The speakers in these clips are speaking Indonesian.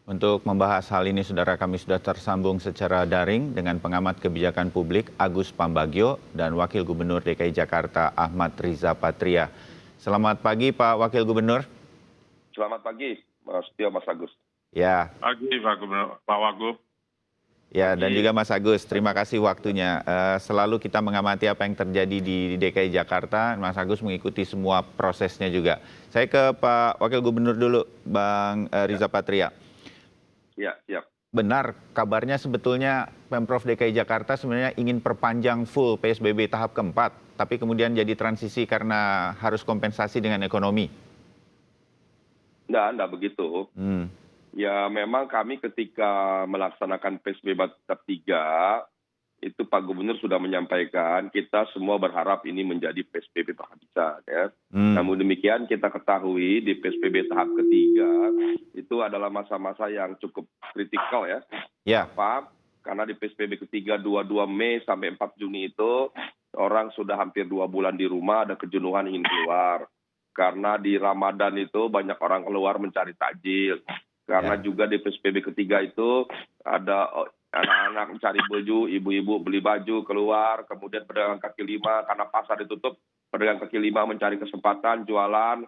Untuk membahas hal ini, saudara, kami sudah tersambung secara daring dengan pengamat kebijakan publik Agus Pambagio dan Wakil Gubernur DKI Jakarta Ahmad Riza Patria. Selamat pagi, Pak Wakil Gubernur. Selamat pagi, Mas Tio, Mas Agus. Ya. Pagi, Pak Gubernur, Pak Wagub. Ya, dan juga Mas Agus, terima kasih waktunya. Selalu kita mengamati apa yang terjadi di DKI Jakarta. Mas Agus mengikuti semua prosesnya juga. Saya ke Pak Wakil Gubernur dulu, Bang Riza Patria. Ya, siap. Benar, kabarnya sebetulnya Pemprov DKI Jakarta sebenarnya ingin perpanjang full PSBB tahap keempat, tapi kemudian jadi transisi karena harus kompensasi dengan ekonomi. Enggak begitu. Ya memang kami ketika melaksanakan PSBB tahap 3, itu Pak Gubernur sudah menyampaikan kita semua berharap ini menjadi PSBB penghabisan. Ya. Namun demikian kita ketahui di PSBB tahap ketiga itu adalah masa-masa yang cukup kritikal ya. Kenapa? Karena di PSBB ketiga 22 Mei sampai 4 Juni itu orang sudah hampir 2 bulan di rumah, ada kejenuhan ingin keluar. Karena di Ramadan itu banyak orang keluar mencari takjil. Karena juga di PSBB ketiga itu ada anak-anak mencari baju, ibu-ibu beli baju keluar, kemudian pedagang kaki lima karena pasar ditutup, pedagang kaki lima mencari kesempatan jualan,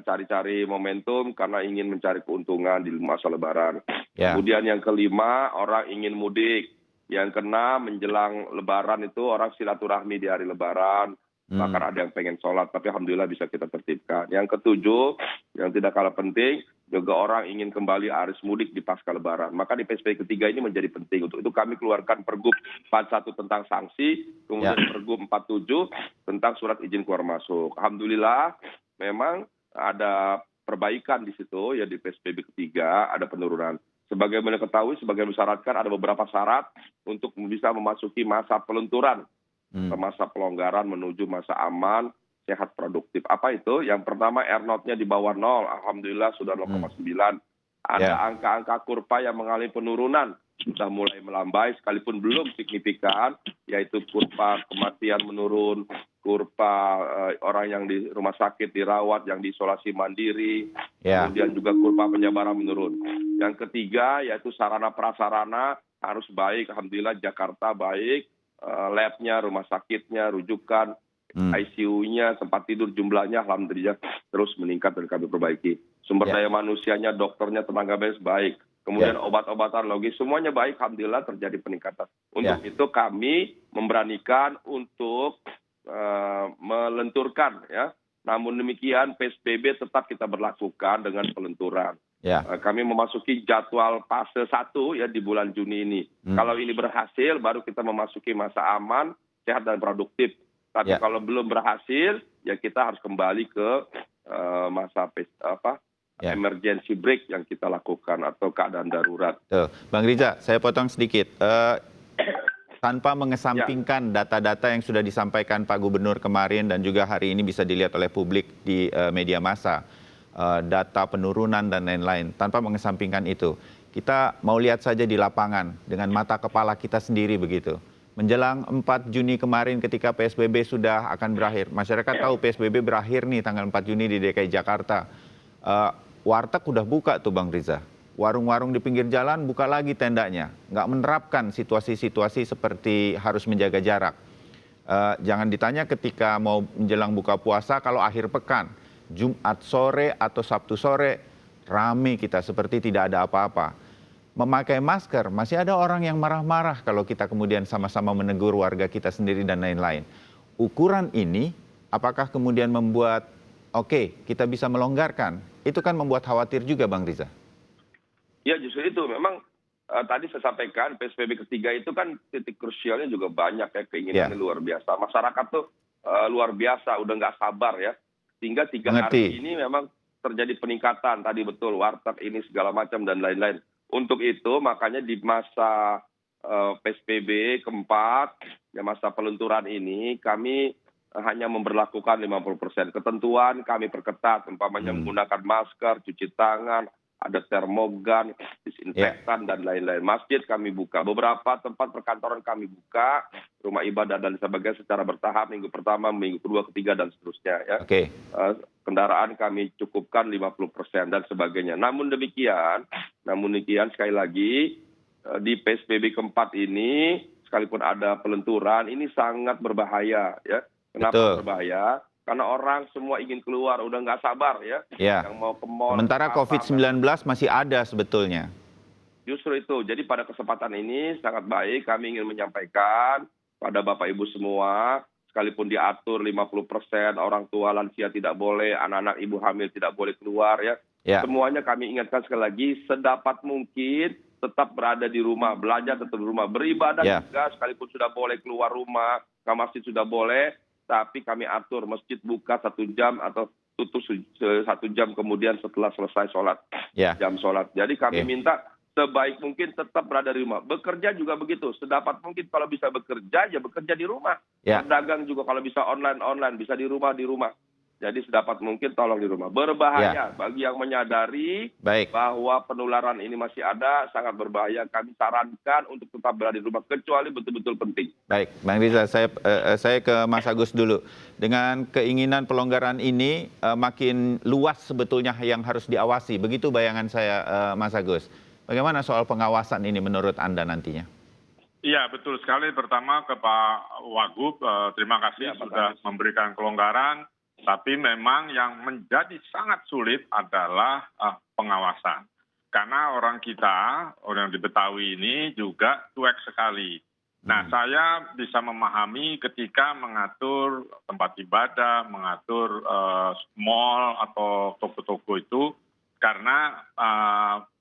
cari-cari momentum karena ingin mencari keuntungan di masa Lebaran. Kemudian yang kelima, orang ingin mudik. Yang keenam, menjelang Lebaran itu orang silaturahmi di hari Lebaran. Bahkan ada yang pengen sholat, tapi alhamdulillah bisa kita tertibkan. Yang ketujuh, yang tidak kalah penting, juga orang ingin kembali arus mudik di pasca Lebaran. Maka di PSBB ketiga ini menjadi penting. Untuk itu kami keluarkan Pergub 41 tentang sanksi, kemudian Pergub 47 tentang surat izin keluar masuk. Alhamdulillah memang ada perbaikan di situ, ya di PSBB ketiga ada penurunan. Sebagaimana ketahui, sebagai disyaratkan ada beberapa syarat untuk bisa memasuki masa pelunturan. Masa pelonggaran menuju masa aman, sehat, produktif. Apa itu? Yang pertama, R0-nya di bawah 0. Alhamdulillah sudah 0,9. Ada angka-angka kurva yang mengalami penurunan. Sudah mulai melambai, sekalipun belum signifikan, yaitu kurva kematian menurun, kurva orang yang di rumah sakit dirawat, yang diisolasi mandiri, kemudian juga kurva penyebaran menurun. Yang ketiga, yaitu sarana prasarana harus baik. Alhamdulillah Jakarta baik. Lab-nya, rumah sakitnya, rujukan, ICU-nya, tempat tidur jumlahnya alhamdulillah terus meningkat dan kami perbaiki. Sumber daya manusianya, dokternya, tenaga medis baik. Kemudian obat-obatan logis semuanya baik, alhamdulillah terjadi peningkatan. Untuk itu kami memberanikan untuk melenturkan ya. Namun demikian PSBB tetap kita berlakukan dengan pelenturan. Kami memasuki jadwal fase 1 ya di bulan Juni ini. Kalau ini berhasil baru kita memasuki masa aman, sehat dan produktif. Tapi kalau belum berhasil ya kita harus kembali ke masa emergency break yang kita lakukan atau keadaan darurat. Bang Riza, saya potong sedikit. Tanpa mengesampingkan data-data yang sudah disampaikan Pak Gubernur kemarin dan juga hari ini bisa dilihat oleh publik di media massa. Data penurunan dan lain-lain, tanpa mengesampingkan itu. Kita mau lihat saja di lapangan dengan mata kepala kita sendiri begitu. Menjelang 4 Juni kemarin ketika PSBB sudah akan berakhir, masyarakat tahu PSBB berakhir nih tanggal 4 Juni di DKI Jakarta. Warteg udah buka tuh Bang Riza. Warung-warung di pinggir jalan buka lagi tendanya. Nggak menerapkan situasi-situasi seperti harus menjaga jarak. Jangan ditanya ketika mau menjelang buka puasa kalau akhir pekan. Jumat sore atau Sabtu sore, rame kita seperti tidak ada apa-apa. Memakai masker, masih ada orang yang marah-marah kalau kita kemudian sama-sama menegur warga kita sendiri dan lain-lain. Ukuran ini, apakah kemudian membuat, kita bisa melonggarkan? Itu kan membuat khawatir juga Bang Riza. Ya justru itu, memang tadi saya sampaikan PSBB ketiga itu kan titik krusialnya juga banyak ya, keinginannya luar biasa. Masyarakat tuh luar biasa, udah nggak sabar ya. Sehingga 3 hari ini memang terjadi peningkatan, tadi betul, warteg ini segala macam dan lain-lain. Untuk itu makanya di masa PSBB keempat, ya masa pelunturan ini, kami hanya memberlakukan 50%. Ketentuan kami perketat, umpamanya menggunakan masker, cuci tangan, ada termogan, disinfektan, dan lain-lain. Masjid kami buka, beberapa tempat perkantoran kami buka, rumah ibadah dan sebagainya secara bertahap, minggu pertama, minggu kedua, ketiga, dan seterusnya. Ya. Oke. Kendaraan kami cukupkan 50% dan sebagainya. Namun demikian, sekali lagi, di PSBB keempat ini, sekalipun ada pelenturan, ini sangat berbahaya. Ya. Kenapa Betul. berbahaya? Karena orang semua ingin keluar, udah nggak sabar ya. Ya. Yang mau ke mall. Sementara COVID-19 masih ada sebetulnya. Justru itu. Jadi pada kesempatan ini sangat baik kami ingin menyampaikan pada Bapak Ibu semua, sekalipun diatur 50%, orang tua lansia tidak boleh, anak-anak ibu hamil tidak boleh keluar ya. Ya. Semuanya kami ingatkan sekali lagi, sedapat mungkin tetap berada di rumah, belajar tetap di rumah, beribadah juga sekalipun sudah boleh keluar rumah, ke masjid sudah boleh, tapi kami atur masjid buka 1 jam atau tutup 1 jam kemudian setelah selesai sholat, jam sholat. Jadi kami minta sebaik mungkin tetap berada di rumah. Bekerja juga begitu, sedapat mungkin kalau bisa bekerja, ya bekerja di rumah. Berdagang juga kalau bisa online, bisa di rumah. Jadi sedapat mungkin tolong di rumah. Berbahaya bagi yang menyadari bahwa penularan ini masih ada, sangat berbahaya. Kami sarankan untuk tetap berada di rumah, kecuali betul-betul penting. Baik, Bang Riza, saya ke Mas Agus dulu. Dengan keinginan pelonggaran ini makin luas sebetulnya yang harus diawasi. Begitu bayangan saya, Mas Agus. Bagaimana soal pengawasan ini menurut Anda nantinya? Iya, betul sekali. Pertama ke Pak Wagub, terima kasih sudah memberikan kelonggaran. Tapi memang yang menjadi sangat sulit adalah pengawasan. Karena orang di Betawi ini juga cuek sekali. Nah, saya bisa memahami ketika mengatur tempat ibadah, mengatur mall atau toko-toko itu, karena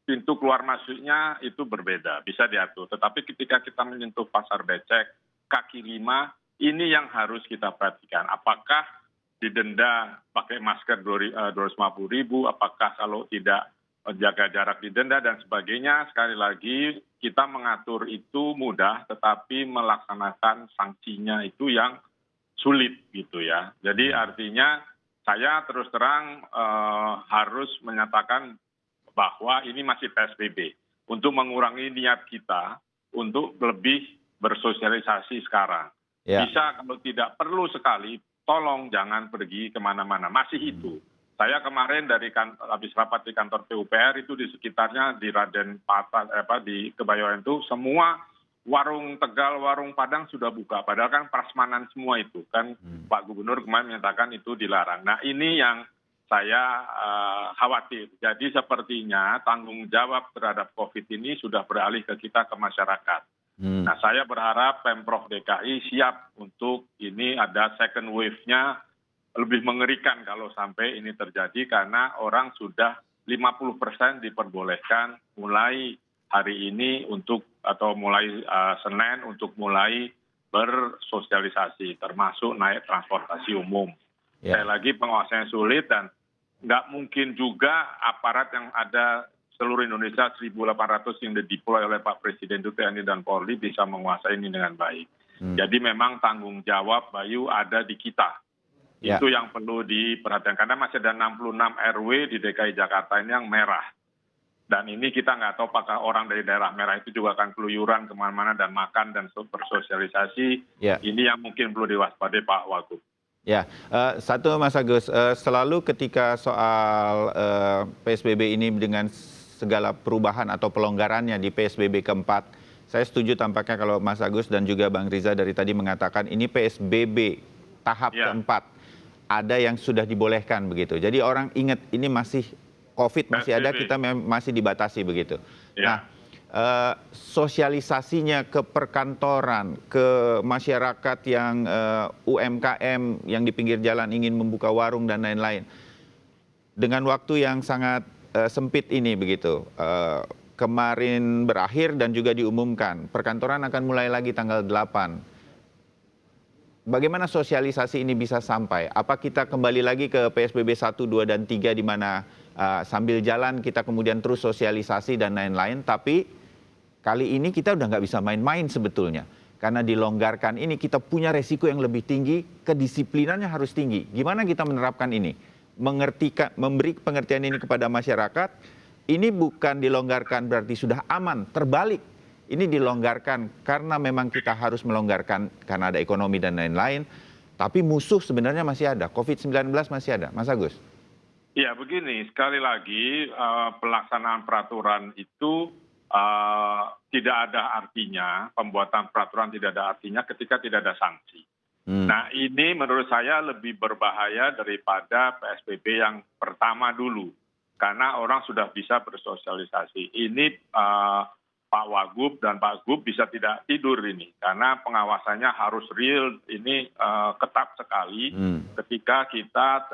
pintu keluar masuknya itu berbeda, bisa diatur. Tetapi ketika kita menyentuh pasar becek, kaki lima, ini yang harus kita perhatikan. Apakah didenda pakai masker 250.000, apakah kalau tidak jaga jarak didenda dan sebagainya. Sekali lagi kita mengatur itu mudah, tetapi melaksanakan sanksinya itu yang sulit gitu ya. Jadi artinya saya terus terang harus menyatakan bahwa ini masih PSBB. Untuk mengurangi niat kita untuk lebih bersosialisasi sekarang. Bisa kalau tidak perlu sekali, tolong jangan pergi kemana-mana. Masih itu. Saya kemarin habis rapat di kantor PUPR itu di sekitarnya di Raden Patah, di Kebayoran itu semua warung Tegal, warung Padang sudah buka. Padahal kan prasmanan semua itu kan Pak Gubernur kemarin menyatakan itu dilarang. Nah ini yang saya khawatir. Jadi sepertinya tanggung jawab terhadap COVID ini sudah beralih ke kita, ke masyarakat. Nah, saya berharap Pemprov DKI siap untuk ini ada second wave-nya lebih mengerikan kalau sampai ini terjadi karena orang sudah 50% diperbolehkan mulai hari ini atau mulai Senin untuk mulai bersosialisasi termasuk naik transportasi umum. Sekali lagi pengawasannya sulit dan nggak mungkin juga aparat yang ada seluruh Indonesia 1.800 yang dideploy oleh Pak Presiden itu TNI dan Polri bisa menguasai ini dengan baik. Jadi memang tanggung jawab Bayu ada di kita. Itu yang perlu diperhatikan. Karena masih ada 66 RW di DKI Jakarta ini yang merah. Dan ini kita nggak tahu apakah orang dari daerah merah itu juga akan keluyuran kemana-mana dan makan dan bersosialisasi. Ini yang mungkin perlu diwaspadai Pak Wagub. Satu Mas Agus, selalu ketika soal PSBB ini dengan segala perubahan atau pelonggarannya di PSBB keempat, saya setuju tampaknya kalau Mas Agus dan juga Bang Riza dari tadi mengatakan ini PSBB tahap keempat, ada yang sudah dibolehkan begitu. Jadi orang ingat ini masih COVID, masih ada, kita masih dibatasi begitu. Nah, sosialisasinya ke perkantoran, ke masyarakat yang UMKM yang di pinggir jalan ingin membuka warung dan lain-lain, dengan waktu yang sangat sempit ini begitu. Kemarin berakhir dan juga diumumkan perkantoran akan mulai lagi tanggal 8. Bagaimana sosialisasi ini bisa sampai? Apa kita kembali lagi ke PSBB 1, 2, dan 3 di mana sambil jalan kita kemudian terus sosialisasi dan lain-lain, tapi kali ini kita udah nggak bisa main-main sebetulnya. Karena dilonggarkan ini kita punya resiko yang lebih tinggi, kedisiplinannya harus tinggi. Gimana kita menerapkan ini? Memberi pengertian ini kepada masyarakat, ini bukan dilonggarkan berarti sudah aman, terbalik. Ini dilonggarkan karena memang kita harus melonggarkan karena ada ekonomi dan lain-lain, tapi musuh sebenarnya masih ada, COVID-19 masih ada, Mas Agus. Ya begini, sekali lagi pelaksanaan peraturan itu tidak ada artinya, pembuatan peraturan tidak ada artinya ketika tidak ada sanksi. Nah ini menurut saya lebih berbahaya daripada PSBB yang pertama dulu. Karena orang sudah bisa bersosialisasi. Ini Pak Wagub dan Pak Gub bisa tidak tidur ini. Karena pengawasannya harus real, ini ketat sekali ketika kita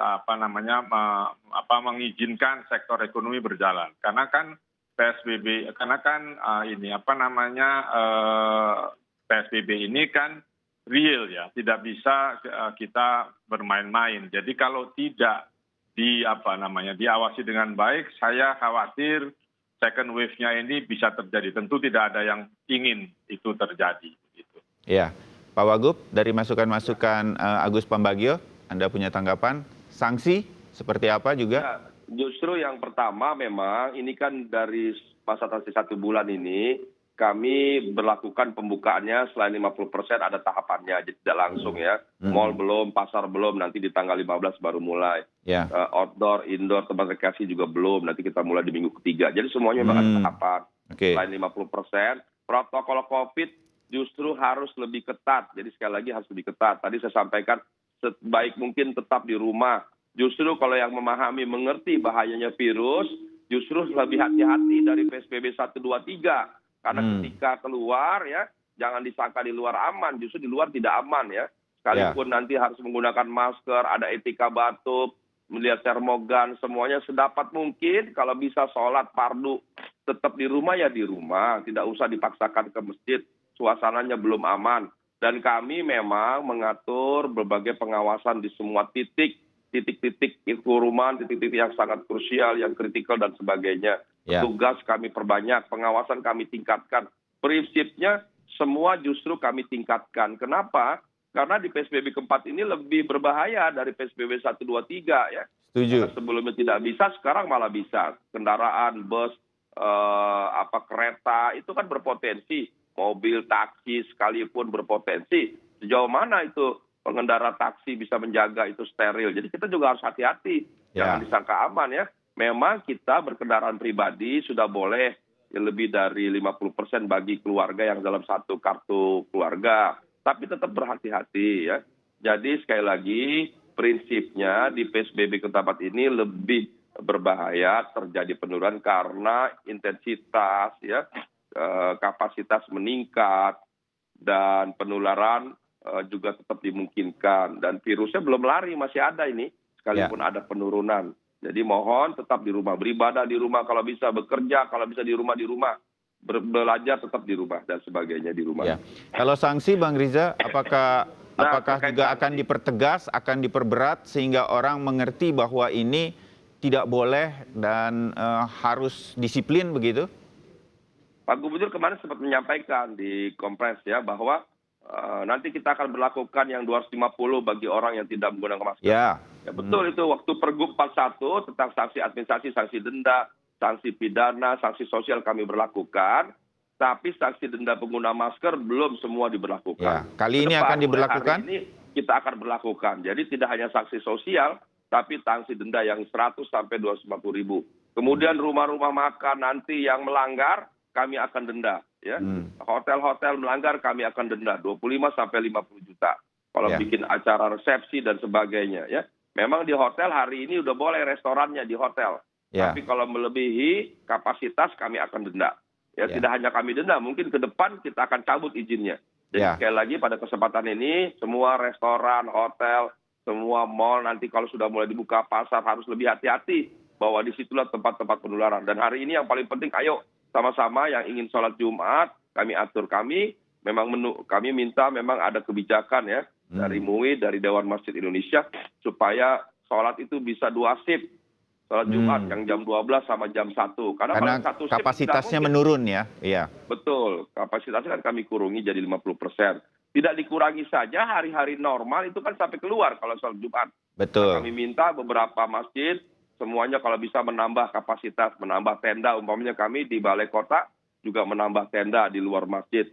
mengizinkan sektor ekonomi berjalan. Karena kan PSBB, PSBB ini kan real ya, tidak bisa kita bermain-main. Jadi kalau tidak diawasi dengan baik, saya khawatir second wave-nya ini bisa terjadi. Tentu tidak ada yang ingin itu terjadi. Gitu. Ya, Pak Wagub, dari masukan-masukan Agus Pambagio, Anda punya tanggapan? Sanksi seperti apa juga? Ya, justru yang pertama memang ini kan dari masa transisi 1 bulan ini, kami berlakukan pembukaannya selain 50% ada tahapannya, jadi tidak langsung ya. Mall belum, pasar belum, nanti di tanggal 15 baru mulai. Ya. Outdoor, indoor, tempat rekreasi juga belum, nanti kita mulai di minggu ketiga. Jadi semuanya memang ada tahapan. Selain 50%, protokol COVID justru harus lebih ketat. Jadi sekali lagi harus lebih ketat. Tadi saya sampaikan sebaik mungkin tetap di rumah. Justru kalau yang memahami, mengerti bahayanya virus, justru lebih hati-hati dari PSBB 1, 2, 3. Karena ketika keluar ya, jangan disangka di luar aman, justru di luar tidak aman ya. Sekalipun nanti harus menggunakan masker, ada etika batuk, melihat termogan, semuanya sedapat mungkin. Kalau bisa sholat fardu tetap di rumah ya di rumah, tidak usah dipaksakan ke masjid, suasananya belum aman. Dan kami memang mengatur berbagai pengawasan di semua titik-titik kerumunan, titik-titik yang sangat krusial, yang kritikal dan sebagainya. Tugas kami perbanyak, pengawasan kami tingkatkan. Prinsipnya semua justru kami tingkatkan. Kenapa? Karena di PSBB keempat ini lebih berbahaya dari PSBB 1, 2, 3 ya. Setuju. Karena sebelumnya tidak bisa, sekarang malah bisa. Kendaraan, bus, kereta itu kan berpotensi. Mobil, taksi sekalipun berpotensi. Sejauh mana itu pengendara taksi bisa menjaga itu steril. Jadi kita juga harus hati-hati. Jangan disangka aman ya. Memang kita berkendaraan pribadi sudah boleh lebih dari 50% bagi keluarga yang dalam satu kartu keluarga. Tapi tetap berhati-hati ya. Jadi sekali lagi prinsipnya di PSBB keempat ini lebih berbahaya terjadi penurunan karena intensitas ya, kapasitas meningkat dan penularan juga tetap dimungkinkan. Dan virusnya belum lari, masih ada ini sekalipun ada penurunan. Jadi mohon tetap di rumah, beribadah di rumah, kalau bisa bekerja, kalau bisa di rumah, belajar tetap di rumah dan sebagainya di rumah. Ya. Kalau sanksi Bang Riza, apakah juga akan dipertegas, akan diperberat sehingga orang mengerti bahwa ini tidak boleh dan harus disiplin begitu? Pak Gubernur kemarin sempat menyampaikan di kompres ya bahwa nanti kita akan berlakukan yang 250 bagi orang yang tidak menggunakan masker. Ya betul itu waktu Pergub 41 tentang sanksi administrasi, sanksi denda, sanksi pidana, sanksi sosial kami berlakukan. Tapi sanksi denda pengguna masker belum semua diberlakukan. Ya, kali ini akan diberlakukan? Hari ini kita akan berlakukan. Jadi tidak hanya sanksi sosial, tapi sanksi denda yang 100 sampai 250 ribu. Kemudian rumah-rumah makan nanti yang melanggar, kami akan denda. Ya. Hotel-hotel melanggar, kami akan denda 25 sampai 50 juta. Kalau bikin acara resepsi dan sebagainya. Ya. Memang di hotel hari ini udah boleh restorannya di hotel. Tapi kalau melebihi kapasitas kami akan denda. Ya, tidak hanya kami denda, mungkin ke depan kita akan cabut izinnya. Jadi sekali lagi pada kesempatan ini, semua restoran, hotel, semua mall nanti kalau sudah mulai dibuka pasar harus lebih hati-hati bahwa disitulah tempat-tempat penularan. Dan hari ini yang paling penting, ayo sama-sama yang ingin sholat Jumat, kami atur, kami minta memang ada kebijakan ya dari MUI, dari Dewan Masjid Indonesia supaya sholat itu bisa 2 shift. Sholat Jumat yang jam 12 sama jam 1. Karena satu shift kapasitasnya menurun ya. Iya. Betul, kapasitasnya kan kami kurangi jadi 50%. Tidak dikurangi saja, hari-hari normal itu kan sampai keluar kalau sholat Jumat. Betul. Kami minta beberapa masjid semuanya kalau bisa menambah kapasitas, menambah tenda. Umpamanya kami di Balai Kota juga menambah tenda di luar masjid.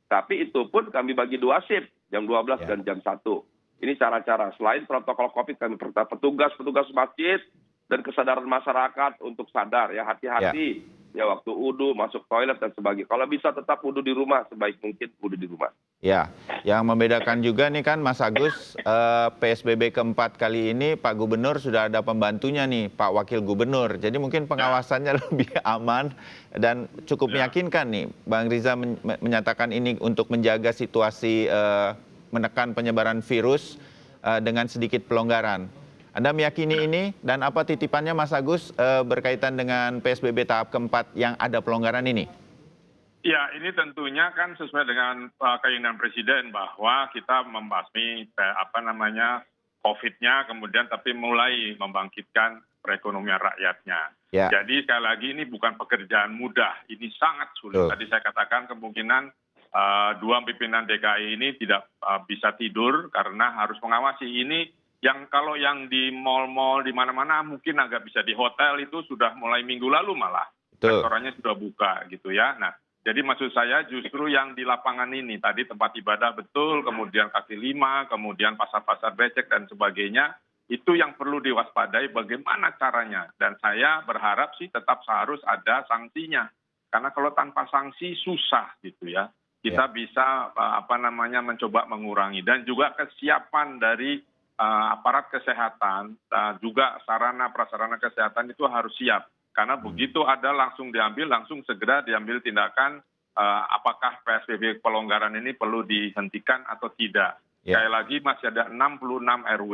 Tapi itu pun kami bagi 2 shift, jam 12 dan jam 1. Ini cara-cara. Selain protokol COVID, kami petugas masjid dan kesadaran masyarakat untuk sadar, ya hati-hati. Ya waktu wudhu, masuk toilet dan sebagainya. Kalau bisa tetap wudhu di rumah, sebaik mungkin wudhu di rumah. Ya, yang membedakan juga nih kan Mas Agus, PSBB keempat kali ini Pak Gubernur sudah ada pembantunya nih, Pak Wakil Gubernur. Jadi mungkin pengawasannya lebih aman dan cukup meyakinkan nih. Bang Riza menyatakan ini untuk menjaga situasi menekan penyebaran virus dengan sedikit pelonggaran. Anda meyakini ini dan apa titipannya Mas Agus berkaitan dengan PSBB tahap keempat yang ada pelonggaran ini? Ya, ini tentunya kan sesuai dengan keinginan Presiden bahwa kita membasmi COVID-nya, kemudian tapi mulai membangkitkan perekonomian rakyatnya. Ya. Jadi sekali lagi ini bukan pekerjaan mudah, ini sangat sulit. Tadi saya katakan kemungkinan 2 pimpinan DKI ini tidak bisa tidur karena harus mengawasi ini. Yang kalau yang di mal-mal di mana-mana mungkin agak bisa di hotel itu sudah mulai minggu lalu malah restorannya sudah buka gitu ya. Nah, jadi maksud saya justru yang di lapangan ini tadi tempat ibadah betul, kemudian kaki lima, kemudian pasar-pasar becek dan sebagainya, itu yang perlu diwaspadai bagaimana caranya. Dan saya berharap sih tetap harus ada sanksinya. Karena kalau tanpa sanksi susah gitu ya. Kita bisa mencoba mengurangi dan juga kesiapan dari aparat kesehatan, juga sarana prasarana kesehatan itu harus siap. Karena begitu ada langsung segera diambil tindakan apakah PSBB pelonggaran ini perlu dihentikan atau tidak. Sekali lagi masih ada 66 RW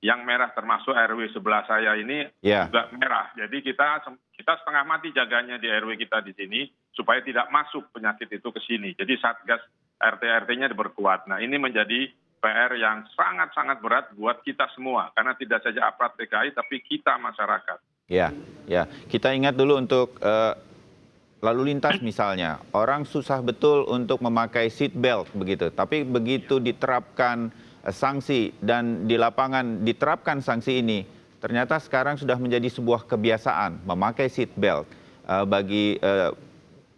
yang merah termasuk RW sebelah saya ini juga merah. Jadi kita setengah mati jaganya di RW kita di sini supaya tidak masuk penyakit itu ke sini. Jadi Satgas RT-RT-nya diperkuat. Nah ini menjadi PR yang sangat-sangat berat buat kita semua. Karena tidak saja aparat DKI, tapi kita masyarakat. Ya. Kita ingat dulu untuk lalu lintas misalnya. Orang susah betul untuk memakai seat belt begitu. Tapi begitu diterapkan sanksi dan di lapangan diterapkan sanksi ini, ternyata sekarang sudah menjadi sebuah kebiasaan memakai seat belt bagi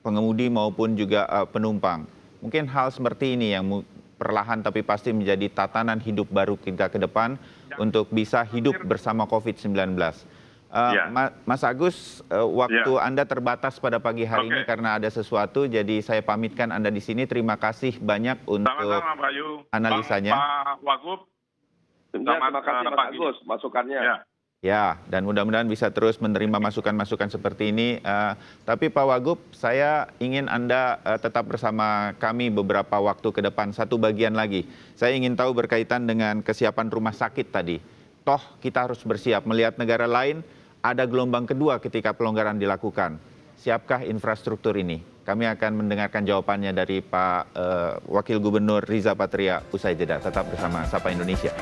pengemudi maupun juga penumpang. Mungkin hal seperti ini yang perlahan tapi pasti menjadi tatanan hidup baru kita ke depan untuk bisa hidup bersama COVID-19. Mas Agus, waktu Anda terbatas pada pagi hari ini karena ada sesuatu, jadi saya pamitkan Anda di sini. Terima kasih banyak untuk analisanya. Pak Wagub, terima kasih Mas Agus masukannya. Ya, dan mudah-mudahan bisa terus menerima masukan-masukan seperti ini. Tapi Pak Wagub, saya ingin Anda tetap bersama kami beberapa waktu ke depan. Satu bagian lagi, saya ingin tahu berkaitan dengan kesiapan rumah sakit tadi. Toh kita harus bersiap melihat negara lain ada gelombang kedua ketika pelonggaran dilakukan. Siapkah infrastruktur ini? Kami akan mendengarkan jawabannya dari Pak Wakil Gubernur Riza Patria usai jeda. Tetap bersama Sapa Indonesia.